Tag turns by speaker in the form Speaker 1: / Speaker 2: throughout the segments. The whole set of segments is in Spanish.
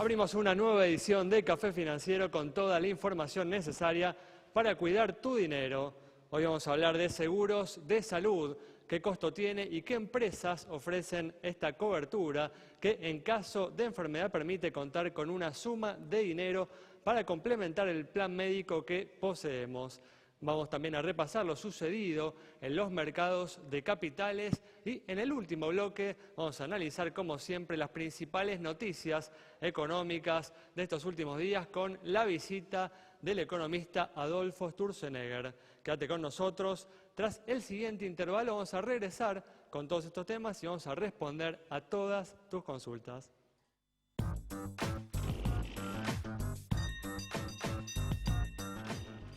Speaker 1: Abrimos una nueva edición de Café Financiero con toda la información necesaria para cuidar tu dinero. Hoy vamos a hablar de seguros de salud, qué costo tiene y qué empresas ofrecen esta cobertura que en caso de enfermedad permite contar con una suma de dinero para complementar el plan médico que poseemos. Vamos también a repasar lo sucedido en los mercados de capitales y en el último bloque vamos a analizar, como siempre, las principales noticias económicas de estos últimos días con la visita del economista Adolfo Sturzenegger. Quédate con nosotros. Tras el siguiente intervalo vamos a regresar con todos estos temas y vamos a responder a todas tus consultas.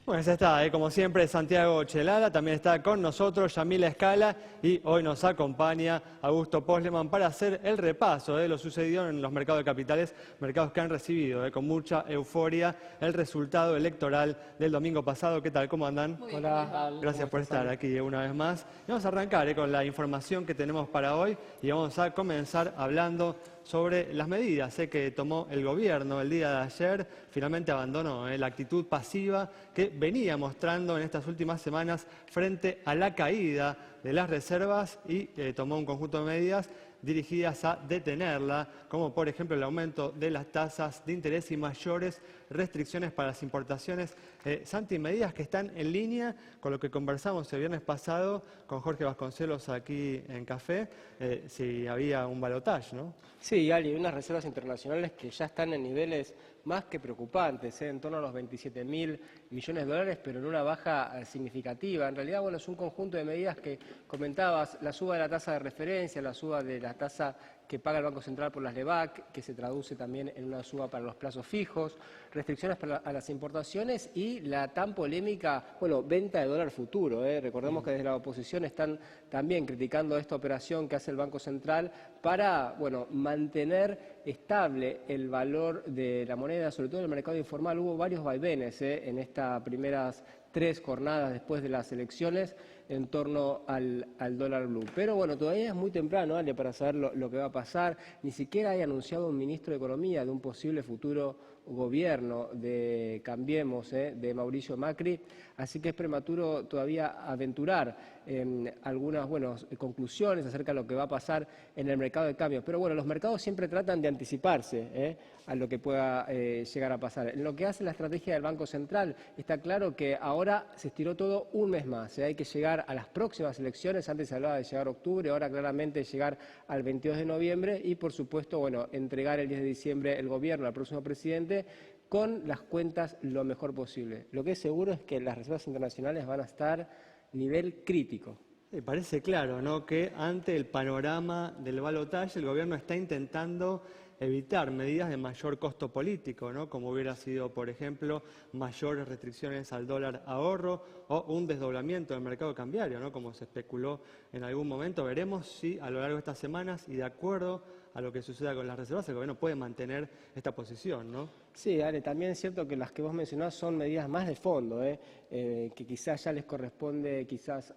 Speaker 1: Bueno, ya está, como siempre, Santiago Chelada, también está con nosotros Yamila Escala y hoy nos acompaña Augusto Posleman para hacer el repaso de lo sucedido en los mercados de capitales, mercados que han recibido con mucha euforia el resultado electoral del domingo pasado. ¿Qué tal? ¿Cómo andan?
Speaker 2: Hola.
Speaker 1: Gracias por estar aquí una vez más. Y vamos a arrancar con la información que tenemos para hoy y vamos a comenzar hablando sobre las medidas que tomó el gobierno el día de ayer. Finalmente abandonó la actitud pasiva que venía mostrando en estas últimas semanas frente a la caída de las reservas y tomó un conjunto de medidas dirigidas a detenerla, como por ejemplo el aumento de las tasas de interés y mayores restricciones para las importaciones. Santi, medidas que están en línea con lo que conversamos el viernes pasado con Jorge Vasconcelos aquí en Café, si había un balotaje, ¿no?
Speaker 2: Sí, Ali, unas reservas internacionales que ya están en niveles más que preocupantes, en torno a los 27.000 millones de dólares, pero en una baja significativa. En realidad, bueno, es un conjunto de medidas que comentabas, la suba de la tasa de referencia, la suba de la tasa que paga el Banco Central por las LEBAC, que se traduce también en una suba para los plazos fijos, restricciones a las importaciones y la tan polémica, venta de dólar futuro. Recordemos que desde la oposición están también criticando esta operación que hace el Banco Central para, mantener estable el valor de la moneda, sobre todo en el mercado informal. Hubo varios vaivenes en estas primeras 3 jornadas después de las elecciones en torno al dólar blue. Pero todavía es muy temprano, Ale, para saber lo que va a pasar. Ni siquiera hay anunciado un ministro de Economía de un posible futuro gobierno de Cambiemos, de Mauricio Macri, así que es prematuro todavía aventurar algunas conclusiones acerca de lo que va a pasar en el mercado de cambios. Pero los mercados siempre tratan de anticiparse a lo que pueda llegar a pasar. En lo que hace la estrategia del Banco Central, está claro que ahora se estiró todo un mes más. Hay que llegar a las próximas elecciones, antes se hablaba de llegar a octubre, ahora claramente llegar al 22 de noviembre y, por supuesto, entregar el 10 de diciembre el gobierno al próximo presidente con las cuentas lo mejor posible. Lo que es seguro es que las reservas internacionales van a estar nivel crítico.
Speaker 1: Parece claro, ¿no?, que ante el panorama del balotaje el gobierno está intentando evitar medidas de mayor costo político, ¿no?, como hubiera sido, por ejemplo, mayores restricciones al dólar ahorro o un desdoblamiento del mercado cambiario, ¿no?, como se especuló en algún momento. Veremos si a lo largo de estas semanas y de acuerdo a lo que suceda con las reservas, el gobierno puede mantener esta posición, ¿no?
Speaker 2: Sí, Ale, también es cierto que las que vos mencionás son medidas más de fondo, que quizás ya les corresponde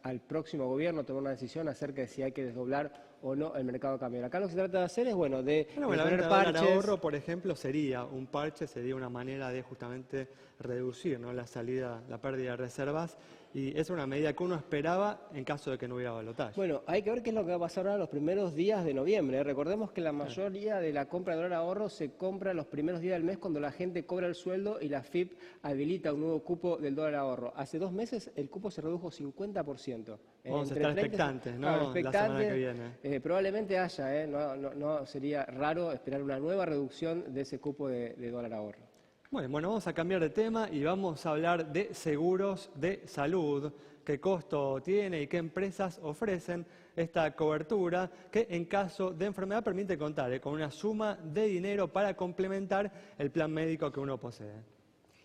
Speaker 2: al próximo gobierno tomar una decisión acerca de si hay que desdoblar o no el mercado cambiario. Acá lo que se trata de hacer es, de poner parches.
Speaker 1: El ahorro, por ejemplo, sería un parche, sería una manera de justamente reducir, ¿no?, la pérdida de reservas, y es una medida que uno esperaba en caso de que no hubiera balotaje.
Speaker 2: Hay que ver qué es lo que va a pasar ahora los primeros días de noviembre. Recordemos que la mayoría de la compra de dólar ahorro se compra los primeros días del mes cuando la gente cobra el sueldo y la FIP habilita un nuevo cupo del dólar ahorro. Hace 2 meses el cupo se redujo 50%.
Speaker 1: Vamos a estar expectantes, ¿no?, la semana que viene.
Speaker 2: Probablemente haya, no sería raro esperar una nueva reducción de ese cupo de dólar ahorro.
Speaker 1: Bueno, vamos a cambiar de tema y vamos a hablar de seguros de salud. ¿Qué costo tiene y qué empresas ofrecen esta cobertura que en caso de enfermedad permite contar con una suma de dinero para complementar el plan médico que uno posee?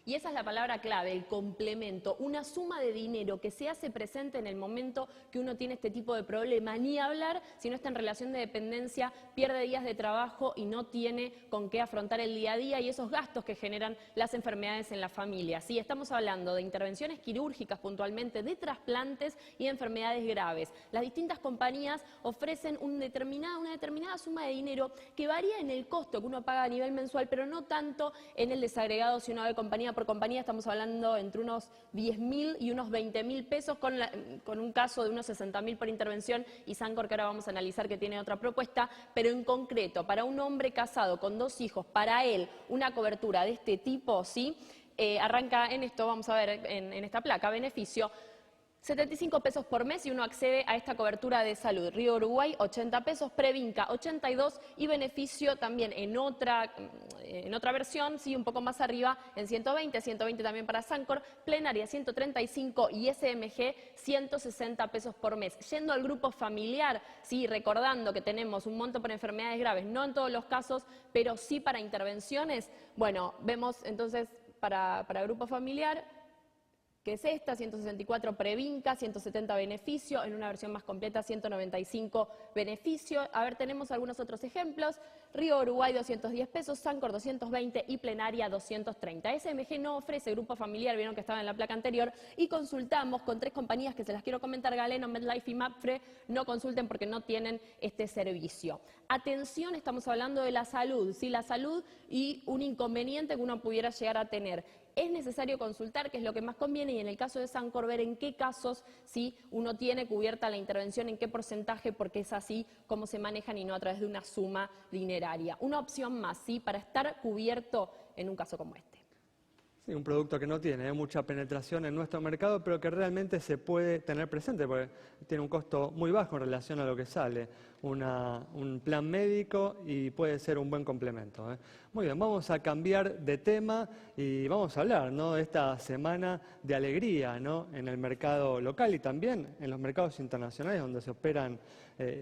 Speaker 3: Y esa es la palabra clave, el complemento, una suma de dinero que se hace presente en el momento que uno tiene este tipo de problema, ni hablar si no está en relación de dependencia, pierde días de trabajo y no tiene con qué afrontar el día a día y esos gastos que generan las enfermedades en la familia. Sí, estamos hablando de intervenciones quirúrgicas puntualmente, de trasplantes y enfermedades graves. Las distintas compañías ofrecen una determinada suma de dinero que varía en el costo que uno paga a nivel mensual, pero no tanto en el desagregado, sino de compañía por compañía. Estamos hablando entre unos 10.000 y unos 20.000 pesos, con un caso de unos 60.000 por intervención, y Sancor, que ahora vamos a analizar, que tiene otra propuesta, pero en concreto, para un hombre casado con 2 hijos, para él, una cobertura de este tipo, ¿sí? Arranca en esto, vamos a ver en esta placa, beneficio, 75 pesos por mes y uno accede a esta cobertura de salud. Río Uruguay, 80 pesos, Previnca, 82 y beneficio también en otra versión, sí, un poco más arriba, en 120 también para Sancor, Plenaria 135 y SMG 160 pesos por mes. Yendo al grupo familiar, sí, recordando que tenemos un monto por enfermedades graves, no en todos los casos, pero sí para intervenciones. Bueno, vemos entonces para grupo familiar, que es esta, 164 Previnca, 170 beneficio, en una versión más completa 195 beneficio. A ver, tenemos algunos otros ejemplos. Río Uruguay 210 pesos, Sancor 220 y Plenaria 230. SMG no ofrece grupo familiar, vieron que estaba en la placa anterior, y consultamos con 3 compañías que se las quiero comentar, Galeno, MedLife y Mapfre. No consulten porque no tienen este servicio. Atención, estamos hablando de la salud, ¿sí? La salud y un inconveniente que uno pudiera llegar a tener. Es necesario consultar qué es lo que más conviene y en el caso de Sancor ver en qué casos sí uno tiene cubierta la intervención, en qué porcentaje, porque es así como se manejan y no a través de una suma dineraria. Una opción más, ¿sí? Para estar cubierto en un caso como este.
Speaker 1: Sí, un producto que no tiene mucha penetración en nuestro mercado, pero que realmente se puede tener presente porque tiene un costo muy bajo en relación a lo que sale. Un plan médico y puede ser un buen complemento. Muy bien, vamos a cambiar de tema y vamos a hablar, ¿no?, de esta semana de alegría, ¿no?, en el mercado local y también en los mercados internacionales donde se operan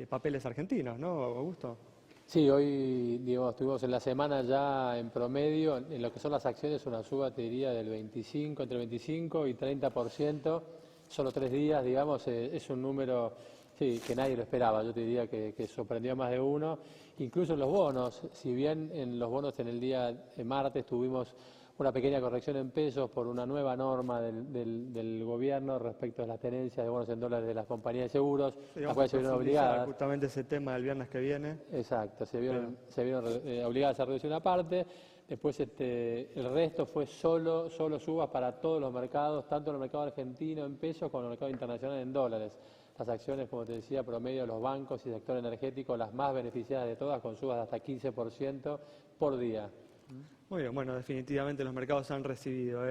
Speaker 1: papeles argentinos, ¿no, Augusto?
Speaker 4: Sí, hoy, Diego, estuvimos en la semana ya en promedio, en lo que son las acciones, una suba, te diría, del 25, entre 25 y 30%, solo 3 días, digamos, es un número, sí, que nadie lo esperaba. Yo te diría que sorprendió a más de uno. Incluso en los bonos, si bien en los bonos en el día de martes tuvimos una pequeña corrección en pesos por una nueva norma del gobierno respecto a las tenencias de bonos en dólares de las compañías de seguros,
Speaker 1: Sí,
Speaker 4: las cuales se vieron obligadas.
Speaker 1: Justamente ese tema del viernes que viene.
Speaker 4: Exacto, se vieron obligadas a reducir una parte. Después el resto fue solo subas para todos los mercados, tanto en el mercado argentino en pesos como en el mercado internacional en dólares. Las acciones, como te decía, promedio de los bancos y sector energético, las más beneficiadas de todas, con subas de hasta 15% por día.
Speaker 1: Muy bien, bueno, definitivamente los mercados han recibido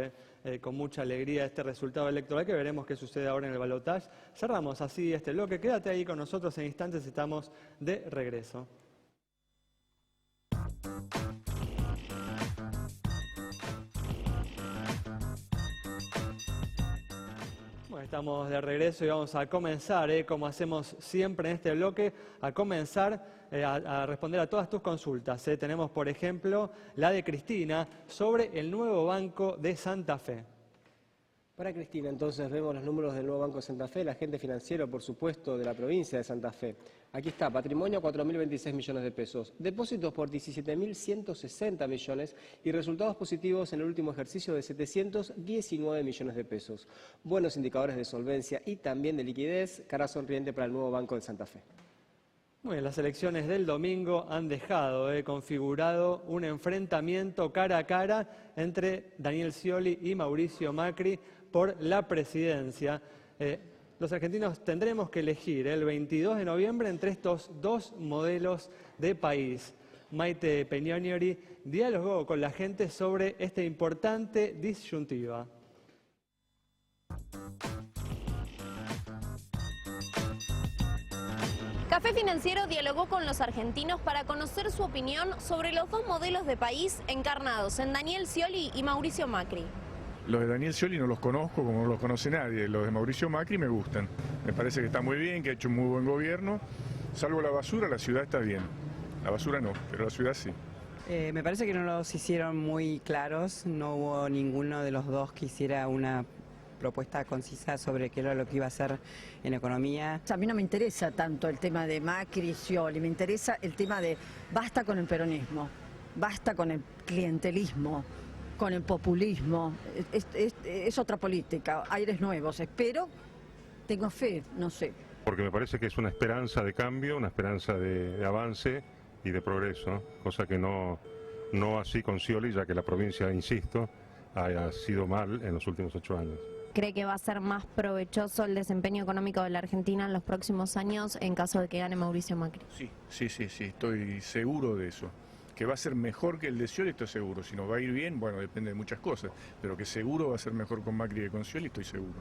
Speaker 1: con mucha alegría este resultado electoral, que veremos qué sucede ahora en el balotaje. Cerramos así este bloque. Quédate ahí con nosotros, en instantes estamos de regreso. Bueno, estamos de regreso y vamos a comenzar, como hacemos siempre en este bloque, a responder a todas tus consultas. Tenemos, por ejemplo, la de Cristina sobre el nuevo Banco de Santa Fe.
Speaker 2: Para Cristina, entonces, vemos los números del nuevo Banco de Santa Fe, el agente financiero, por supuesto, de la provincia de Santa Fe. Aquí está, patrimonio 4.026 millones de pesos, depósitos por 17.160 millones y resultados positivos en el último ejercicio de 719 millones de pesos. Buenos indicadores de solvencia y también de liquidez, cara sonriente para el nuevo Banco de Santa Fe.
Speaker 1: Muy bien, las elecciones del domingo han dejado configurado un enfrentamiento cara a cara entre Daniel Scioli y Mauricio Macri por la presidencia. Los argentinos tendremos que elegir el 22 de noviembre entre estos 2 modelos de país. Maite Peñoniori dialogó con la gente sobre esta importante disyuntiva.
Speaker 5: Café Financiero dialogó con los argentinos para conocer su opinión sobre los 2 modelos de país encarnados en Daniel Scioli y Mauricio Macri.
Speaker 6: Los de Daniel Scioli no los conozco, como no los conoce nadie. Los de Mauricio Macri me gustan. Me parece que está muy bien, que ha hecho un muy buen gobierno. Salvo la basura, la ciudad está bien. La basura no, pero la ciudad sí.
Speaker 7: Me parece que no los hicieron muy claros, no hubo ninguno de los dos que hiciera una propuesta concisa sobre qué era lo que iba a hacer en economía.
Speaker 8: A mí no me interesa tanto el tema de Macri y Scioli, me interesa el tema de basta con el peronismo, basta con el clientelismo, con el populismo, es otra política, aires nuevos, espero, tengo fe, no sé.
Speaker 9: Porque me parece que es una esperanza de cambio, una esperanza de avance y de progreso, cosa que no así con Scioli, ya que la provincia, insisto, ha sido mal en los últimos 8 años.
Speaker 5: ¿Cree que va a ser más provechoso el desempeño económico de la Argentina en los próximos años en caso de que gane Mauricio Macri?
Speaker 6: Sí, estoy seguro de eso. Que va a ser mejor que el de Scioli, estoy seguro. Si nos va a ir bien, bueno, depende de muchas cosas, pero que seguro va a ser mejor con Macri que con Scioli, estoy seguro.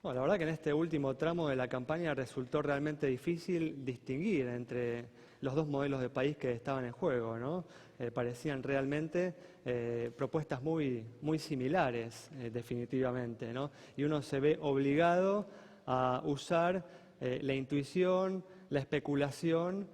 Speaker 1: Bueno, la verdad que en este último tramo de la campaña resultó realmente difícil distinguir entre los dos modelos de país que estaban en juego, ¿no? Parecían realmente propuestas muy similares, definitivamente, ¿no? Y uno se ve obligado a usar la intuición, la especulación,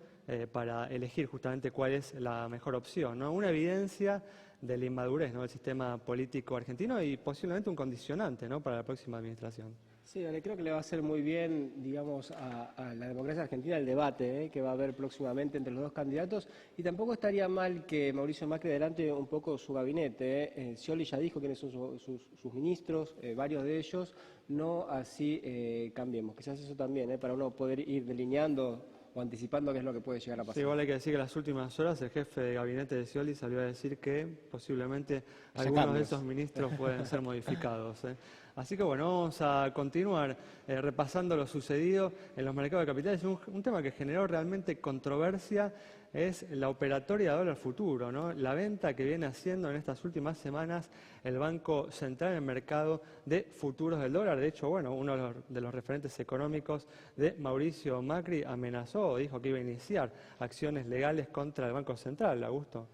Speaker 1: para elegir justamente cuál es la mejor opción, ¿no? Una evidencia de la inmadurez, ¿no?, del sistema político argentino y posiblemente un condicionante, ¿no?, para la próxima administración.
Speaker 2: Sí, creo que le va a hacer muy bien, digamos, a la democracia argentina el debate que va a haber próximamente entre los dos candidatos, y tampoco estaría mal que Mauricio Macri adelante un poco su gabinete. Scioli ya dijo quiénes son sus ministros, varios de ellos, no así Cambiemos. Quizás eso también, para uno poder ir delineando o anticipando qué es lo que puede llegar a pasar.
Speaker 1: Sí, igual hay que decir que en las últimas horas el jefe de gabinete de Scioli salió a decir que posiblemente algunos de esos ministros pueden ser modificados. Así que bueno, vamos a continuar repasando lo sucedido en los mercados de capitales. Un tema que generó realmente controversia es la operatoria de dólar futuro, ¿no? La venta que viene haciendo en estas últimas semanas el Banco Central en el mercado de futuros del dólar. De hecho, bueno, uno de los referentes económicos de Mauricio Macri amenazó, dijo que iba a iniciar acciones legales contra el Banco Central. Augusto.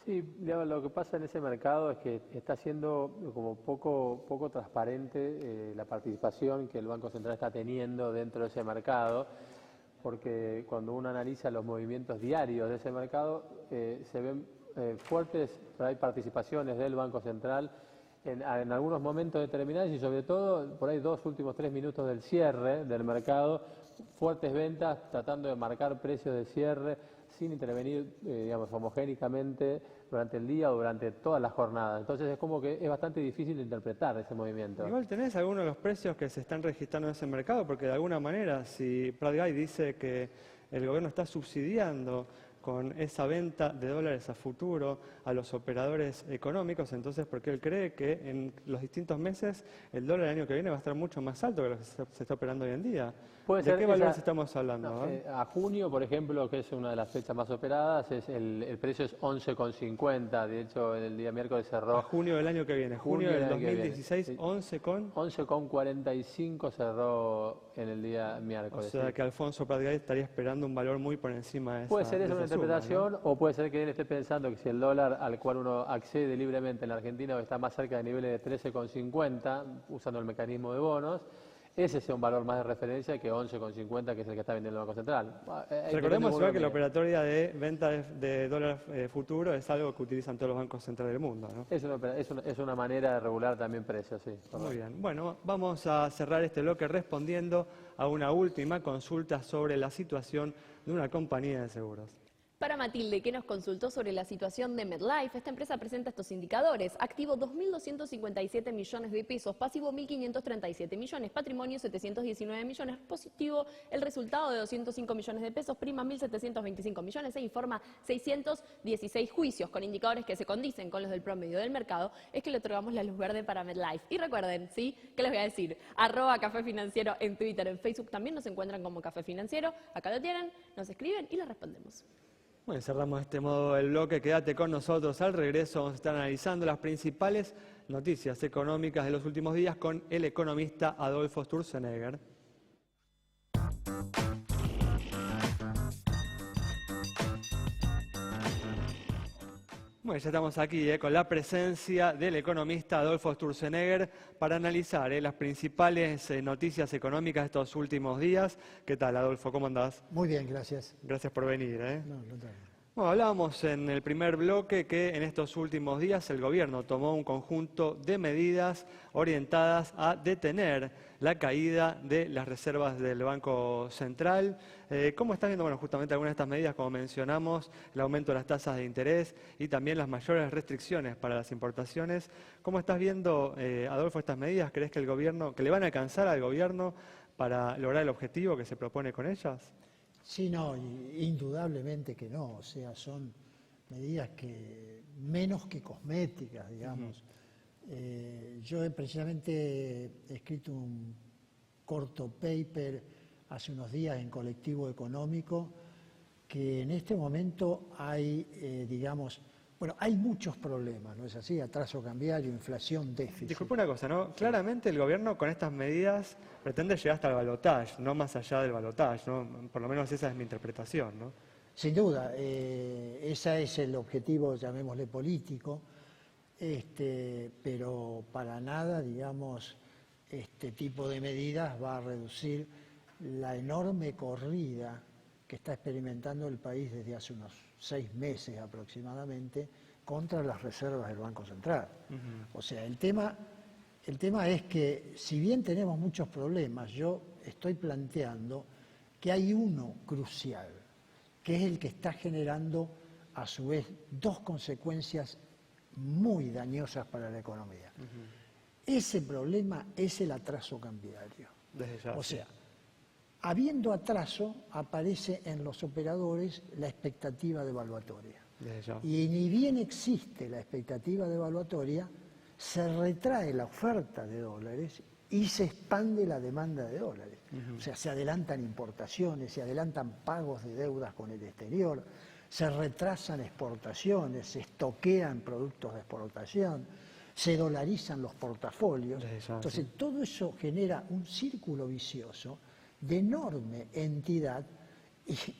Speaker 4: Sí, lo que pasa en ese mercado es que está siendo como poco transparente la participación que el Banco Central está teniendo dentro de ese mercado, porque cuando uno analiza los movimientos diarios de ese mercado, se ven fuertes participaciones del Banco Central en algunos momentos determinados y sobre todo por ahí 2 últimos 3 minutos del cierre del mercado, fuertes ventas tratando de marcar precios de cierre sin intervenir, digamos, homogénicamente durante el día o durante toda la jornada. Entonces es como que es bastante difícil de interpretar ese movimiento.
Speaker 1: Igual tenés algunos de los precios que se están registrando en ese mercado, porque de alguna manera si Prat Guy dice que el gobierno está subsidiando con esa venta de dólares a futuro a los operadores económicos, entonces porque él cree que en los distintos meses el dólar el año que viene va a estar mucho más alto que lo que se está operando hoy en día. ¿De qué valores estamos hablando?
Speaker 4: A junio, por ejemplo, que es una de las fechas más operadas, el precio es 11,50, de hecho el día miércoles cerró.
Speaker 1: A junio del año que viene, junio del 2016,
Speaker 4: 11,45 cerró en el día miércoles.
Speaker 1: O sea que Alfonso Prat Guy estaría esperando un valor muy por encima de esa.
Speaker 4: Puede ser eso una interpretación, ¿no? O puede ser que él esté pensando que si el dólar al cual uno accede libremente en la Argentina está más cerca de niveles de 13,50, usando el mecanismo de bonos, ese sea un valor más de referencia que 11,50, que es el que está vendiendo el Banco Central.
Speaker 1: Recordemos igual que la operatoria de venta de dólar futuro es algo que utilizan todos los bancos centrales del mundo, ¿no?
Speaker 4: Es una manera de regular también precios, sí.
Speaker 1: Muy bien. Bueno, vamos a cerrar este bloque respondiendo a una última consulta sobre la situación de una compañía de seguros.
Speaker 3: Para Matilde, que nos consultó sobre la situación de MetLife, esta empresa presenta estos indicadores. Activo 2.257 millones de pesos, pasivo 1.537 millones, patrimonio 719 millones, positivo el resultado de 205 millones de pesos, prima 1.725 millones e informa 616 juicios con indicadores que se condicen con los del promedio del mercado. Es que le otorgamos la luz verde para MetLife. Y recuerden, ¿sí? ¿Qué les voy a decir? @Café Financiero en Twitter, en Facebook también nos encuentran como Café Financiero. Acá lo tienen, nos escriben y les respondemos.
Speaker 1: Bueno, cerramos de este modo el bloque. Quédate con nosotros. Al regreso vamos a estar analizando las principales noticias económicas de los últimos días con el economista Adolfo Sturzenegger. Bueno, ya estamos aquí con la presencia del economista Adolfo Sturzenegger para analizar las principales noticias económicas de estos últimos días. ¿Qué tal, Adolfo? ¿Cómo andás?
Speaker 10: Muy bien, gracias.
Speaker 1: Gracias por venir.
Speaker 10: No, no te...
Speaker 1: Bueno, hablábamos en el primer bloque que en estos últimos días el gobierno tomó un conjunto de medidas orientadas a detener la caída de las reservas del Banco Central. ¿Cómo estás viendo, bueno, justamente algunas de estas medidas, como mencionamos, el aumento de las tasas de interés y también las mayores restricciones para las importaciones? ¿Cómo estás viendo, Adolfo, estas medidas? ¿Crees que el gobierno, que le van a alcanzar al gobierno para lograr el objetivo que se propone con ellas?
Speaker 10: Sí, no, indudablemente que no. O sea, son medidas que menos que cosméticas, digamos. Yo precisamente he escrito un corto paper hace unos días en Colectivo Económico que en este momento hay, digamos, bueno, hay muchos problemas, ¿no es así? Atraso cambiario, inflación, déficit.
Speaker 1: Disculpe una cosa, ¿no? Claramente el gobierno con estas medidas pretende llegar hasta el balotaje, no más allá del balotaje, ¿no? Por lo menos esa es mi interpretación, ¿no?
Speaker 10: Sin duda, ese es el objetivo, llamémosle político, pero para nada, digamos, este tipo de medidas va a reducir la enorme corrida que está experimentando el país desde hace unos 6 meses aproximadamente contra las reservas del Banco Central. O sea, el tema es que si bien tenemos muchos problemas, yo estoy planteando que hay uno crucial, que es el que está generando a su vez dos consecuencias muy dañosas para la economía. Ese problema es el atraso cambiario. O sea, habiendo atraso, aparece en los operadores la expectativa devaluatoria. Y ni bien existe la expectativa devaluatoria, se retrae la oferta de dólares y se expande la demanda de dólares. O sea, se adelantan importaciones, se adelantan pagos de deudas con el exterior, se retrasan exportaciones, se estoquean productos de exportación, se dolarizan los portafolios. Entonces, todo eso genera un círculo vicioso de enorme entidad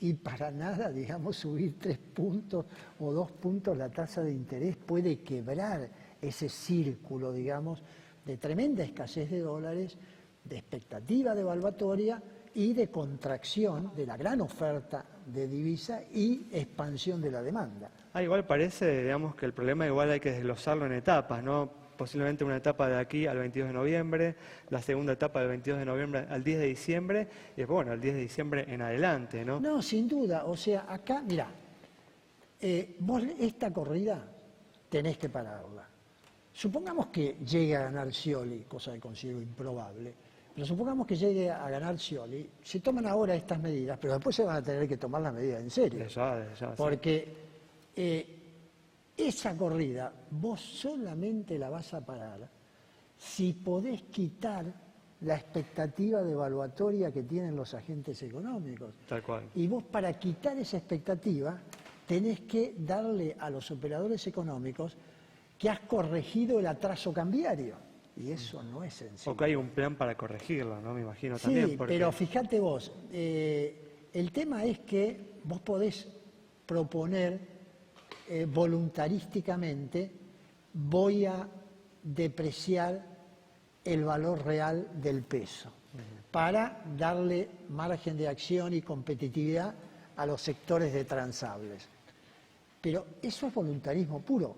Speaker 10: y para nada, digamos, subir 3 puntos o 2 puntos la tasa de interés puede quebrar ese círculo, digamos, de tremenda escasez de dólares, de expectativa devaluatoria y de contracción de la gran oferta de divisa y expansión de la demanda.
Speaker 1: Igual parece, digamos, que el problema igual hay que desglosarlo en etapas, ¿no? Posiblemente una etapa de aquí al 22 de noviembre, la segunda etapa del 22 de noviembre al 10 de diciembre, y después, bueno, al 10 de diciembre en adelante, ¿no?
Speaker 10: No, sin duda. O sea, acá, mirá, vos esta corrida tenés que pararla. Supongamos que llegue a ganar Scioli, cosa que considero improbable, pero supongamos que llegue a ganar Scioli, se toman ahora estas medidas, pero después se van a tener que tomar las medidas en serio. Porque esa corrida vos solamente la vas a parar si podés quitar la expectativa devaluatoria que tienen los agentes económicos.
Speaker 1: Tal cual.
Speaker 10: Y vos para quitar esa expectativa tenés que darle a los operadores económicos que has corregido el atraso cambiario. Y eso no es sencillo.
Speaker 1: O que hay un plan para corregirlo, ¿no? Me imagino
Speaker 10: sí,
Speaker 1: también. Porque...
Speaker 10: pero fíjate vos, el tema es que vos podés proponer voluntarísticamente, voy a depreciar el valor real del peso para darle margen de acción y competitividad a los sectores de transables. Pero eso es voluntarismo puro.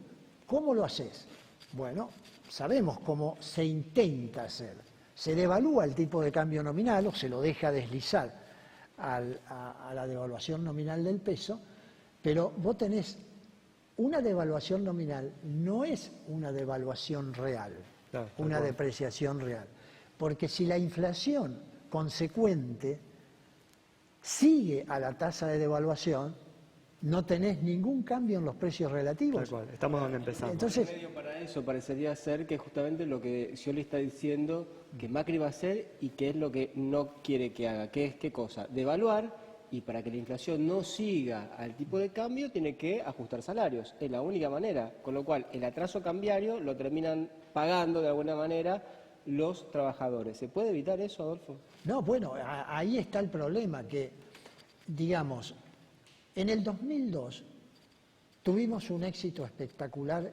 Speaker 10: ¿Cómo lo haces? Bueno, sabemos cómo se intenta hacer. Se devalúa el tipo de cambio nominal o se lo deja deslizar a la devaluación nominal del peso, pero vos tenés una devaluación nominal, no es una devaluación real, una depreciación real. Porque si la inflación consecuente sigue a la tasa de devaluación, no tenés ningún cambio en los precios relativos.
Speaker 1: Tal cual, estamos donde empezamos.
Speaker 2: Entonces, el medio para eso parecería ser que justamente lo que Scioli está diciendo que Macri va a hacer y que es lo que no quiere que haga, que es ¿qué cosa? Devaluar, y para que la inflación no siga al tipo de cambio tiene que ajustar salarios. Es la única manera, con lo cual el atraso cambiario lo terminan pagando de alguna manera los trabajadores. ¿Se puede evitar eso, Adolfo?
Speaker 10: No, bueno, ahí está el problema, que, digamos, en el 2002 tuvimos un éxito espectacular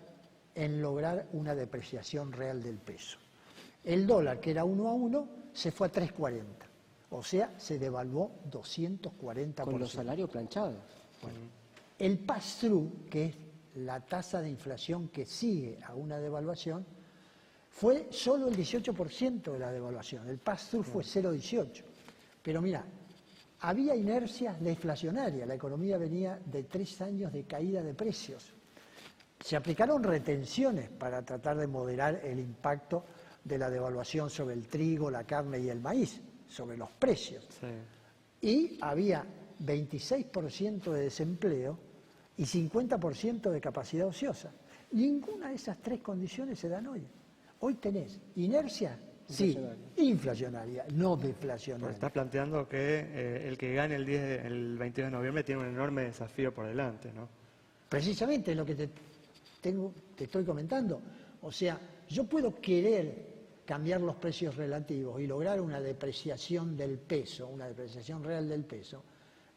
Speaker 10: en lograr una depreciación real del peso. El dólar, que era 1 a 1, se fue a 3.40. O sea, se devaluó 240%.
Speaker 2: Con los salarios planchados.
Speaker 10: Bueno, el pass-through, que es la tasa de inflación que sigue a una devaluación, fue solo el 18% de la devaluación. El pass-through fue 0,18. Pero mira, había inercias deflacionarias. La economía venía de 3 años de caída de precios. Se aplicaron retenciones para tratar de moderar el impacto de la devaluación sobre el trigo, la carne y el maíz, sobre los precios. Sí. Y había 26% de desempleo y 50% de capacidad ociosa. Ninguna de esas 3 condiciones se dan hoy. Hoy tenés inercia, sí, inflacionaria, no deflacionaria.
Speaker 1: Pues estás planteando que el que gane el 22 de noviembre tiene un enorme desafío por delante, ¿no?
Speaker 10: Precisamente es lo que te estoy comentando. O sea, yo puedo querer cambiar los precios relativos y lograr una depreciación del peso, una depreciación real del peso,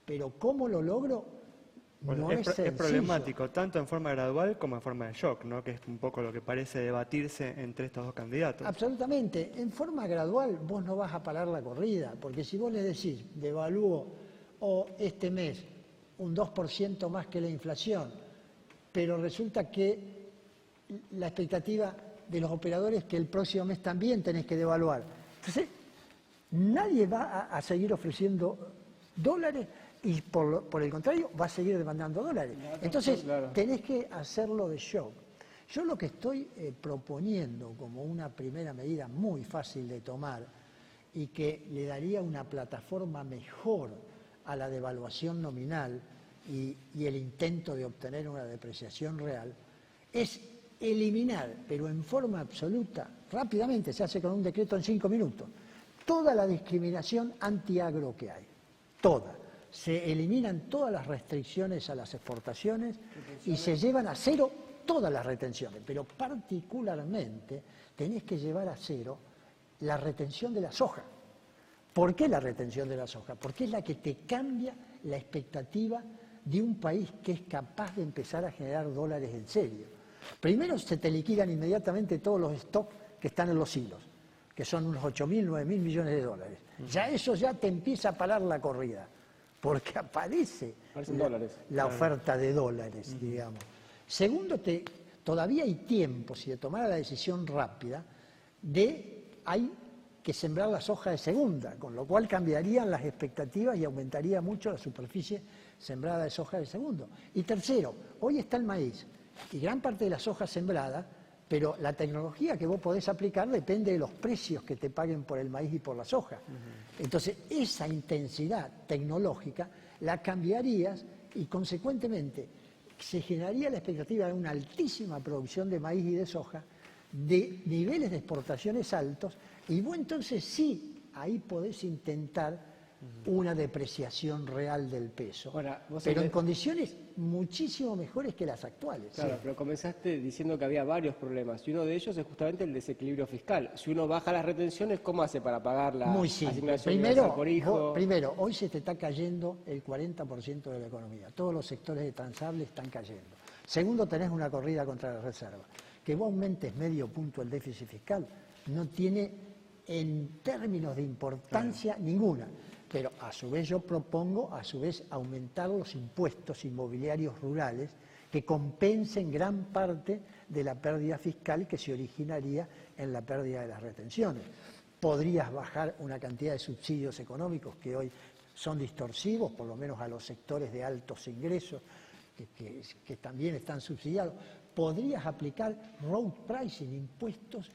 Speaker 10: pero ¿cómo lo logro?
Speaker 1: Bueno,
Speaker 10: no es
Speaker 1: problemático, tanto en forma gradual como en forma de shock, ¿no? Que es un poco lo que parece debatirse entre estos dos candidatos.
Speaker 10: Absolutamente. En forma gradual vos no vas a parar la corrida, porque si vos le decís, devalúo este mes un 2% más que la inflación, pero resulta que la expectativa de los operadores es que el próximo mes también tenés que devaluar. Entonces, nadie va a seguir ofreciendo dólares y por el contrario va a seguir demandando dólares. Entonces, tenés que hacerlo de shock. Yo lo que estoy proponiendo como una primera medida muy fácil de tomar y que le daría una plataforma mejor a la devaluación nominal y el intento de obtener una depreciación real, es eliminar, pero en forma absoluta, rápidamente, se hace con un decreto en 5 minutos, toda la discriminación antiagro que hay, toda. Se eliminan todas las restricciones a las exportaciones y se llevan a cero todas las retenciones, pero particularmente tenés que llevar a cero la retención de la soja. ¿Por qué la retención de la soja? Porque es la que te cambia la expectativa de un país que es capaz de empezar a generar dólares en serio. Primero se te liquidan inmediatamente todos los stocks que están en los hilos, que son unos 8.000, 9.000 millones de dólares. Ya eso ya te empieza a parar la corrida, porque aparece la oferta de dólares, digamos. Segundo, todavía hay tiempo, si se tomara la decisión rápida, hay que sembrar la soja de segunda, con lo cual cambiarían las expectativas y aumentaría mucho la superficie sembrada de soja de segundo. Y tercero, hoy está el maíz y gran parte de la soja sembrada, pero la tecnología que vos podés aplicar depende de los precios que te paguen por el maíz y por la soja. Entonces, esa intensidad tecnológica la cambiarías y, consecuentemente, se generaría la expectativa de una altísima producción de maíz y de soja, de niveles de exportaciones altos, y vos entonces sí, ahí podés intentar una depreciación real del peso,
Speaker 2: ahora,
Speaker 10: pero en condiciones muchísimo mejores que las actuales.
Speaker 2: Claro,
Speaker 10: sí.
Speaker 2: Pero comenzaste diciendo que había varios problemas, y uno de ellos es justamente el desequilibrio fiscal. Si uno baja las retenciones, ¿cómo hace para pagar la asignación universal por hijo?
Speaker 10: Primero, hoy se te está cayendo el 40% de la economía. Todos los sectores de transables están cayendo. Segundo, tenés una corrida contra la reserva. Que vos aumentes medio punto el déficit fiscal no tiene, en términos de importancia, ninguna. Pero a su vez yo propongo, aumentar los impuestos inmobiliarios rurales que compensen gran parte de la pérdida fiscal que se originaría en la pérdida de las retenciones. Podrías bajar una cantidad de subsidios económicos que hoy son distorsivos, por lo menos a los sectores de altos ingresos, que también están subsidiados. Podrías aplicar road pricing, impuestos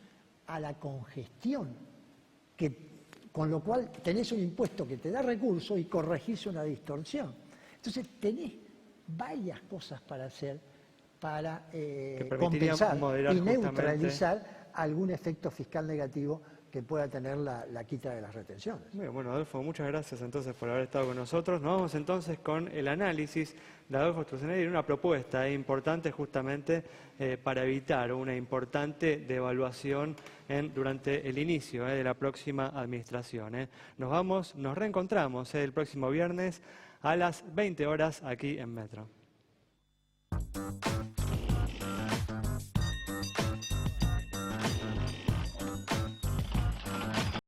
Speaker 10: a la congestión, con lo cual tenés un impuesto que te da recursos y corregís una distorsión. Entonces tenés varias cosas para hacer para compensar y neutralizar algún efecto fiscal negativo que pueda tener la quita de las retenciones.
Speaker 1: Bueno, Adolfo, muchas gracias entonces por haber estado con nosotros. Nos vamos entonces con el análisis de Adolfo Sturzenegger y una propuesta importante justamente para evitar una importante devaluación durante el inicio de la próxima administración. Nos reencontramos el próximo viernes a las 20 horas aquí en Metro.